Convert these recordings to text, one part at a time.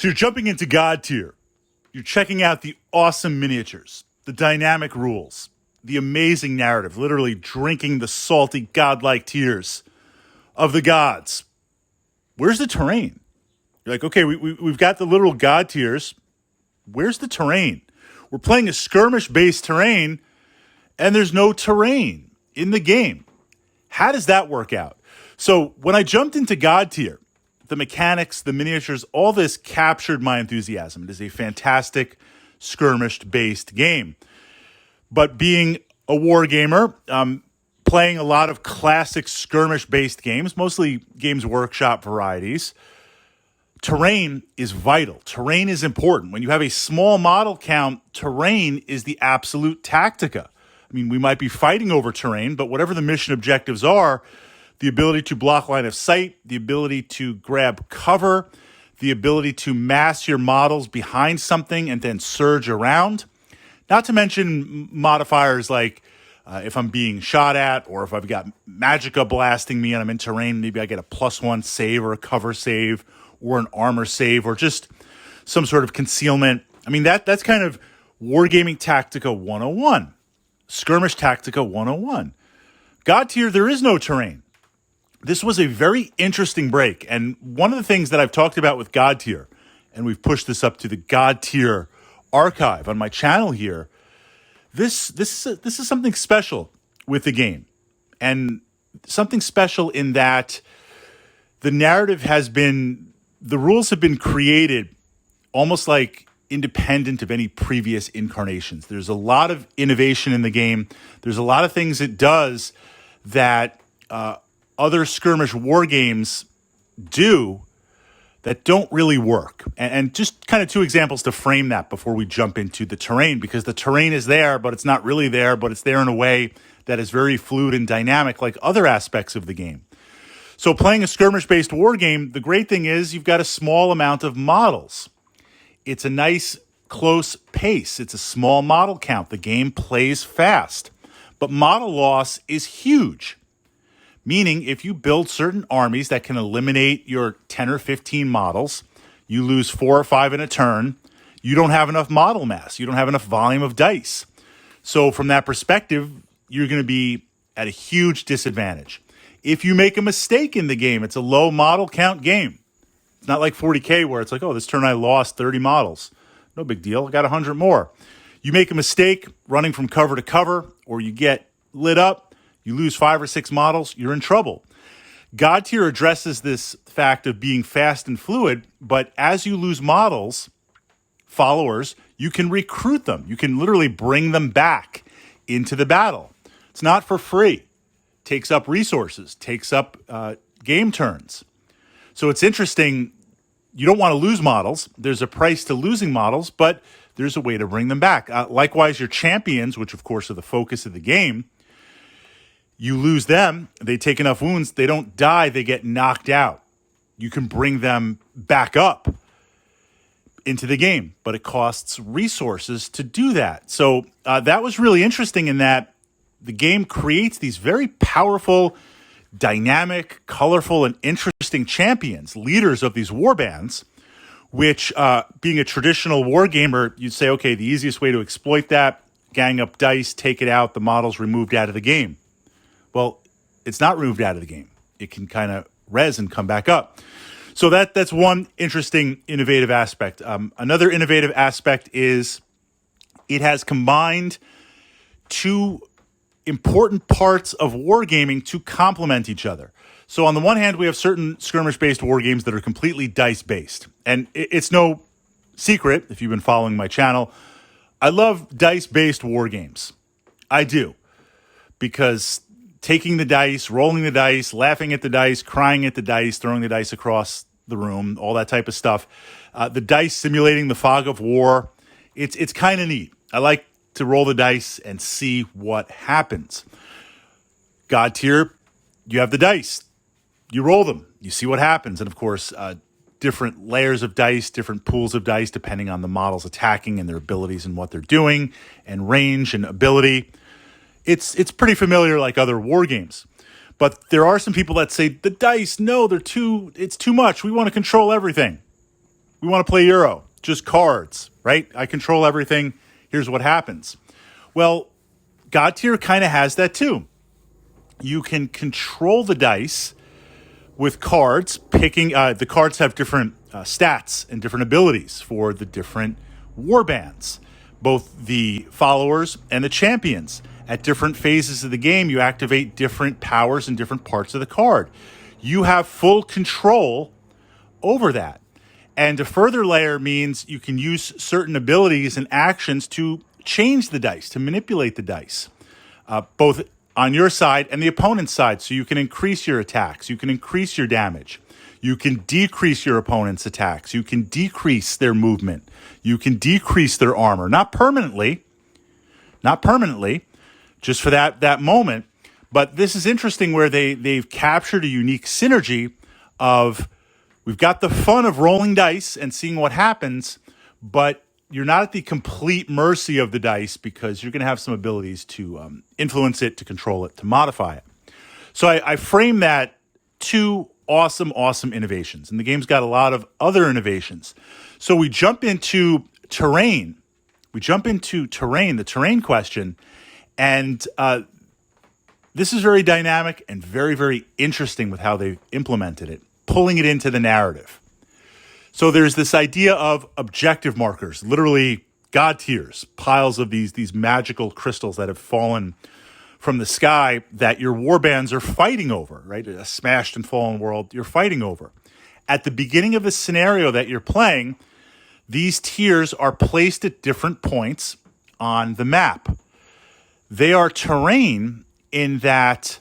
So you're jumping into Godtear. You're checking out the awesome miniatures, the dynamic rules, the amazing narrative, literally drinking the salty godlike tears of the gods. Where's the terrain? You're like, okay, we've got the literal god tiers. Where's the terrain? We're playing a skirmish-based terrain, and there's no terrain in the game. How does that work out? So when I jumped into Godtear, the mechanics, the miniatures, all this captured my enthusiasm. It is a fantastic skirmish-based game. But being a wargamer, playing a lot of classic skirmish-based games, mostly Games Workshop varieties, terrain is vital. Terrain is important. When you have a small model count, terrain is the absolute tactica. I mean, we might be fighting over terrain, but whatever the mission objectives are, the ability to block line of sight, the ability to grab cover, the ability to mass your models behind something and then surge around. Not to mention modifiers like if I'm being shot at or if I've got magicka blasting me and I'm in terrain, maybe I get a +1 save or a cover save or an armor save or just some sort of concealment. I mean, that's kind of Wargaming Tactica 101, Skirmish Tactica 101. Godtear, there is no terrain. This was a very interesting break. And one of the things that I've talked about with Godtear, and we've pushed this up to the Godtear archive on my channel here, this is something special with the game. And something special in that the narrative the rules have been created almost like independent of any previous incarnations. There's a lot of innovation in the game. There's a lot of things it does that other skirmish war games do that don't really work. And just kind of two examples to frame that before we jump into the terrain, because the terrain is there, but it's not really there, but it's there in a way that is very fluid and dynamic like other aspects of the game. So playing a skirmish-based war game, the great thing is you've got a small amount of models. It's a nice, close pace. It's a small model count. The game plays fast. But model loss is huge. Meaning, if you build certain armies that can eliminate your 10 or 15 models, you lose 4 or 5 in a turn, you don't have enough model mass. You don't have enough volume of dice. So from that perspective, you're going to be at a huge disadvantage. If you make a mistake in the game, it's a low model count game. It's not like 40K where it's like, oh, this turn I lost 30 models. No big deal. I got 100 more. You make a mistake running from cover to cover, or you get lit up, you lose 5 or 6 models, you're in trouble. Godtear addresses this fact of being fast and fluid, but as you lose models, followers, you can recruit them. You can literally bring them back into the battle. It's not for free. Takes up resources, takes up game turns. So it's interesting. You don't want to lose models. There's a price to losing models, but there's a way to bring them back. Likewise, your champions, which of course are the focus of the game, you lose them, they take enough wounds, they don't die, they get knocked out. You can bring them back up into the game, but it costs resources to do that. So that was really interesting in that the game creates these very powerful, dynamic, colorful, and interesting champions, leaders of these warbands, which, being a traditional wargamer, you'd say, okay, the easiest way to exploit that, gang up dice, take it out, the model's removed out of the game. Well, it's not removed out of the game. It can kind of res and come back up. So that's one interesting, innovative aspect. Another innovative aspect is it has combined two important parts of wargaming to complement each other. So on the one hand, we have certain skirmish-based war games that are completely dice-based. And it's no secret, if you've been following my channel, I love dice-based war games. I do. Because taking the dice, rolling the dice, laughing at the dice, crying at the dice, throwing the dice across the room, all that type of stuff. The dice simulating the fog of war. It's kind of neat. I like to roll the dice and see what happens. Godtear, you have the dice. You roll them. You see what happens. And of course, different layers of dice, different pools of dice, depending on the models attacking and their abilities and what they're doing, and range and ability. It's pretty familiar like other war games. But there are some people that say, the dice, no, it's too much. We want to control everything. We want to play Euro, just cards, right? I control everything. Here's what happens. Well, Godtear kind of has that too. You can control the dice with cards. The cards have different stats and different abilities for the different warbands, both the followers and the champions. At different phases of the game, you activate different powers in different parts of the card. You have full control over that. And a further layer means you can use certain abilities and actions to change the dice, to manipulate the dice, both on your side and the opponent's side. So you can increase your attacks. You can increase your damage. You can decrease your opponent's attacks. You can decrease their movement. You can decrease their armor. Not permanently, just for that moment. But this is interesting where they've captured a unique synergy of, we've got the fun of rolling dice and seeing what happens, but you're not at the complete mercy of the dice because you're going to have some abilities to influence it, to control it, to modify it. So I frame that two awesome innovations. And the game's got a lot of other innovations. So we jump into terrain. The terrain question. And this is very dynamic and very, very interesting with how they've implemented it, pulling it into the narrative. So there's this idea of objective markers, literally Godtears, piles of these magical crystals that have fallen from the sky that your warbands are fighting over, right? A smashed and fallen world you're fighting over. At the beginning of the scenario that you're playing, these tiers are placed at different points on the map. They are terrain in that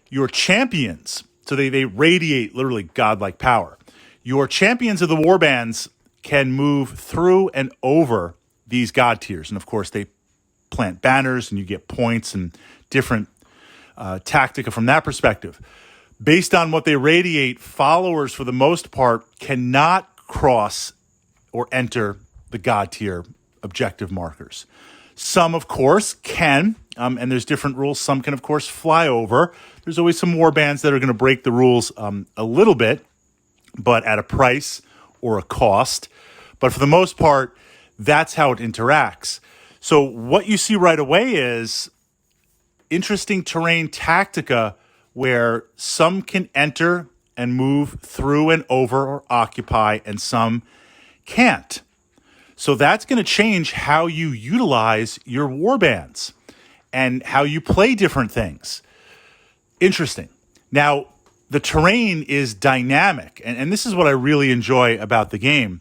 your champions, so they radiate literally godlike power. Your champions of the warbands can move through and over these Godtears. And of course, they plant banners and you get points and different tactica from that perspective. Based on what they radiate, followers, for the most part, cannot cross or enter the Godtear objective markers. Some, of course, can, and there's different rules. Some can, of course, fly over. There's always some warbands that are going to break the rules a little bit, but at a price or a cost. But for the most part, that's how it interacts. So what you see right away is interesting terrain tactica where some can enter and move through and over or occupy, and some can't. So that's going to change how you utilize your warbands and how you play different things. Interesting. Now, the terrain is dynamic, and this is what I really enjoy about the game.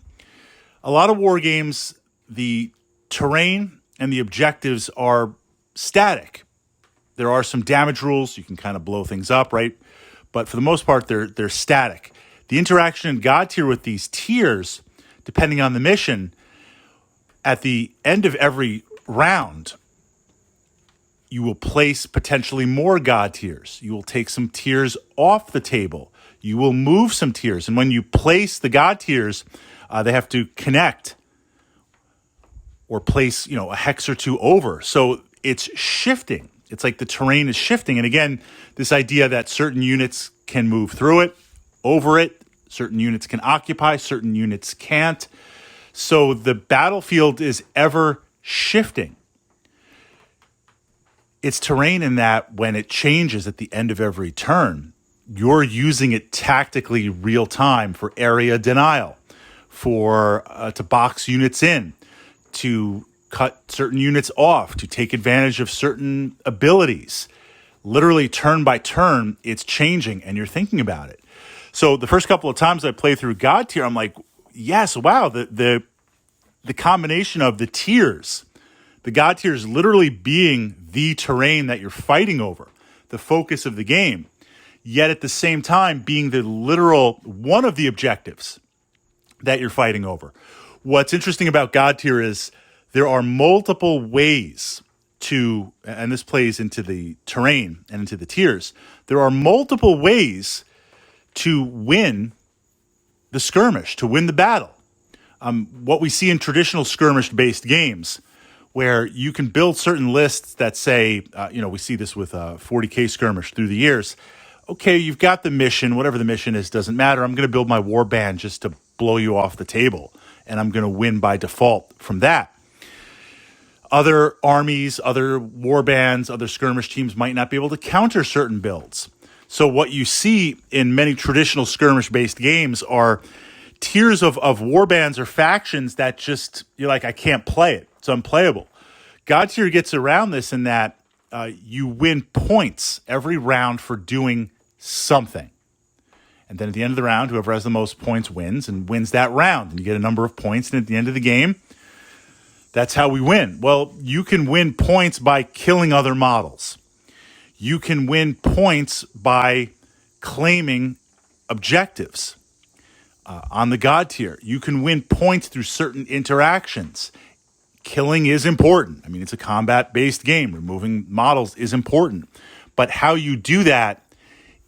A lot of war games, the terrain and the objectives are static. There are some damage rules. You can kind of blow things up, right? But for the most part, they're static. The interaction in Godtear with these tiers, depending on the mission, at the end of every round, you will place potentially more Godtears. You will take some tiers off the table. You will move some tiers. And when you place the Godtears, they have to connect or place, a hex or two over. So it's shifting. It's like the terrain is shifting. And again, this idea that certain units can move through it, over it, certain units can occupy, certain units can't. So the battlefield is ever shifting. It's terrain in that when it changes at the end of every turn, you're using it tactically real time for area denial, for to box units in, to cut certain units off, to take advantage of certain abilities. Literally turn by turn, it's changing and you're thinking about it. So the first couple of times I play through Godtear, I'm like, yes, wow, the combination of the tiers, the Godtears literally being the terrain that you're fighting over, the focus of the game, yet at the same time being the literal one of the objectives that you're fighting over. What's interesting about Godtear is there are multiple ways to, and this plays into the terrain and into the tiers, there are multiple ways to win the skirmish, to win the battle. What we see in traditional skirmish-based games, where you can build certain lists that say, we see this with 40K skirmish through the years. Okay, you've got the mission, whatever the mission is, doesn't matter. I'm going to build my warband just to blow you off the table, and I'm going to win by default from that. Other armies, other warbands, other skirmish teams might not be able to counter certain builds. So what you see in many traditional skirmish-based games are tiers of warbands or factions that just, you're like, I can't play it. It's unplayable. Godtear gets around this in that you win points every round for doing something. And then at the end of the round, whoever has the most points wins and wins that round. And you get a number of points, and at the end of the game, that's how we win. Well, you can win points by killing other models. You can win points by claiming objectives on the Godtear. You can win points through certain interactions. Killing is important. I mean, it's a combat-based game. Removing models is important. But how you do that,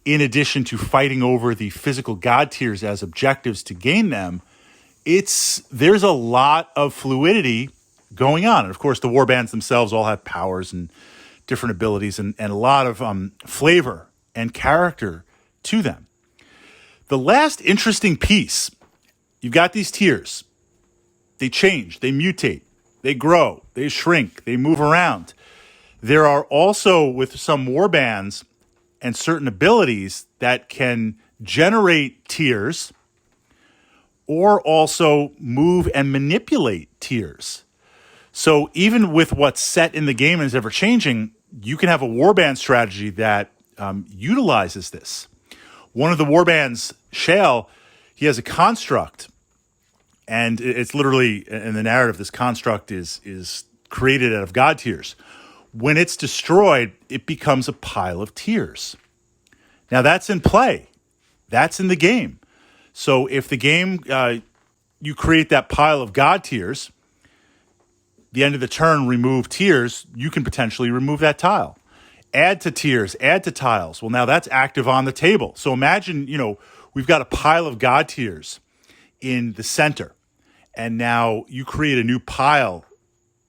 in addition to fighting over the physical Godtears as objectives to gain them, there's a lot of fluidity going on. And of course, the warbands themselves all have powers and different abilities and a lot of flavor and character to them. The last interesting piece, you've got these tiers. They change, they mutate, they grow, they shrink, they move around. There are also, with some warbands and certain abilities, that can generate tiers or also move and manipulate tiers. So even with what's set in the game and is ever changing, you can have a warband strategy that utilizes this. One of the warbands, Shale, he has a construct, and it's literally, in the narrative, this construct is created out of Godtears. When it's destroyed, it becomes a pile of tears. Now that's in play. That's in the game. So if the game, you create that pile of Godtears, the end of the turn, remove tiers, you can potentially remove that tile. Add to tiers, add to tiles. Well, now that's active on the table. So imagine, we've got a pile of Godtears in the center, and now you create a new pile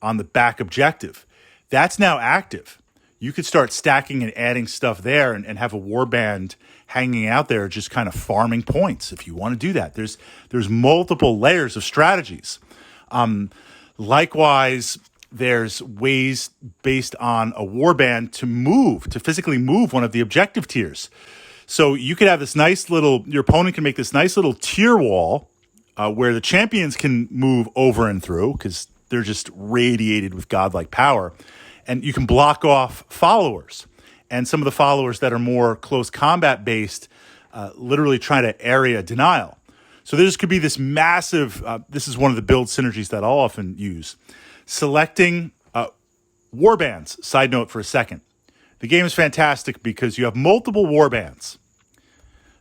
on the back objective. That's now active. You could start stacking and adding stuff there and have a warband hanging out there just kind of farming points if you want to do that. There's multiple layers of strategies. Likewise, there's ways based on a warband to physically move one of the objective tiers. So you could have your opponent can make this nice little tier wall where the champions can move over and through because they're just radiated with godlike power. And you can block off followers. And some of the followers that are more close combat based literally try to area denial. So there could be this massive, this is one of the build synergies that I'll often use. Selecting warbands, side note for a second. The game is fantastic because you have multiple warbands.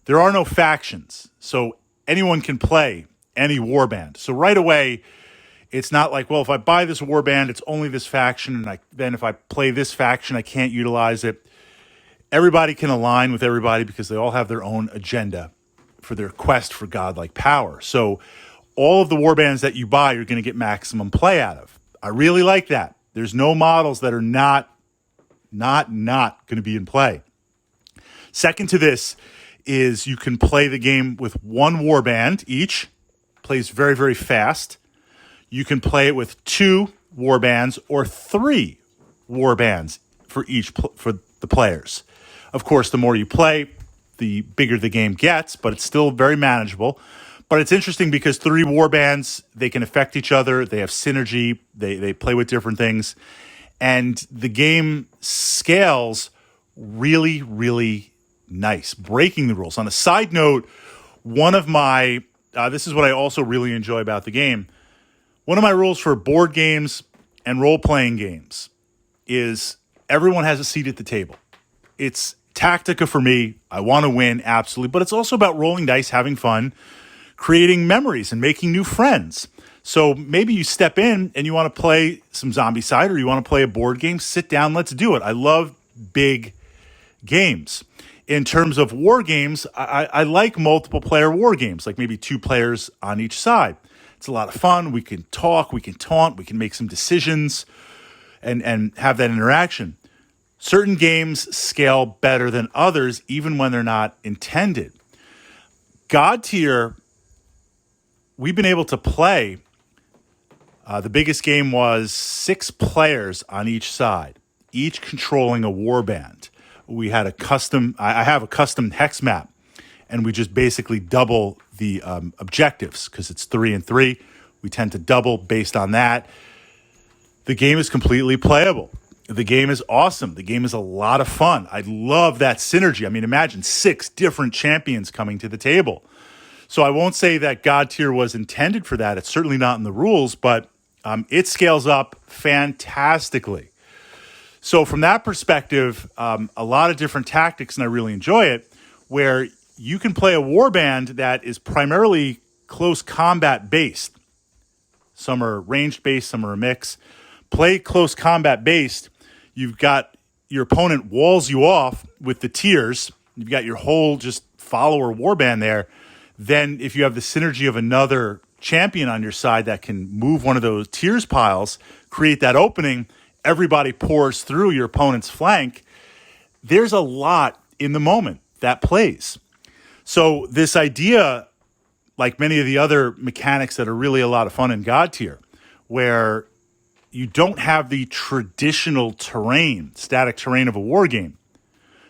There are no factions, so anyone can play any warband. So right away, it's not like, well, if I buy this warband, it's only this faction, and then if I play this faction, I can't utilize it. Everybody can align with everybody because they all have their own agenda for their quest for godlike power. So all of the warbands that you buy, you're going to get maximum play out of. I really like that. There's no models that are not going to be in play. Second to this is you can play the game with one warband each. Plays very, very fast. You can play it with 2 warbands or 3 warbands for the players. Of course, the more you play, the bigger the game gets, but it's still very manageable. But it's interesting because 3 warbands, they can affect each other. They have synergy. They play with different things. And the game scales really, really nice, breaking the rules. On a side note, one of my, this is what I also really enjoy about the game. One of my rules for board games and role-playing games is everyone has a seat at the table. It's Tactica for me. I want to win, absolutely. But it's also about rolling dice, having fun, creating memories, and making new friends. So maybe you step in and you want to play some Zombicide or you want to play a board game. Sit down, let's do it. I love big games. In terms of war games, I like multiple player war games, like maybe 2 players on each side. It's a lot of fun. We can talk, we can taunt, we can make some decisions and have that interaction. Certain games scale better than others, even when they're not intended. Godtear we've been able to play. The biggest game was 6 players on each side, each controlling a warband. We had I have a custom hex map, and we just basically double the objectives because it's 3 and 3. We tend to double based on that. The game is completely playable. The game is awesome. The game is a lot of fun. I love that synergy. I mean, imagine 6 different champions coming to the table. So I won't say that Godtear was intended for that. It's certainly not in the rules, but it scales up fantastically. So from that perspective, a lot of different tactics, and I really enjoy it, where you can play a warband that is primarily close combat based. Some are ranged based, some are a mix. Play close combat based, you've got your opponent walls you off with the tiers. You've got your whole just follower warband there. Then if you have the synergy of another champion on your side that can move one of those tiers piles, create that opening, everybody pours through your opponent's flank. There's a lot in the moment that plays. So this idea, like many of the other mechanics that are really a lot of fun in Godtear, where you don't have the traditional terrain, static terrain of a war game.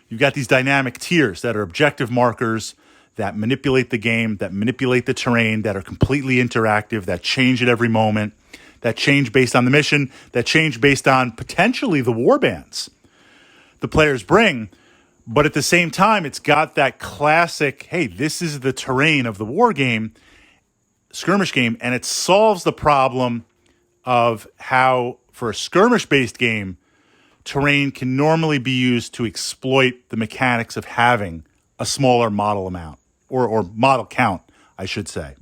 You've got these dynamic tiers that are objective markers that manipulate the game, that manipulate the terrain, that are completely interactive, that change at every moment, that change based on the mission, that change based on potentially the warbands the players bring. But at the same time, it's got that classic, hey, this is the terrain of the war game, skirmish game, and it solves the problem of how, for a skirmish-based game, terrain can normally be used to exploit the mechanics of having a smaller model amount, or model count, I should say.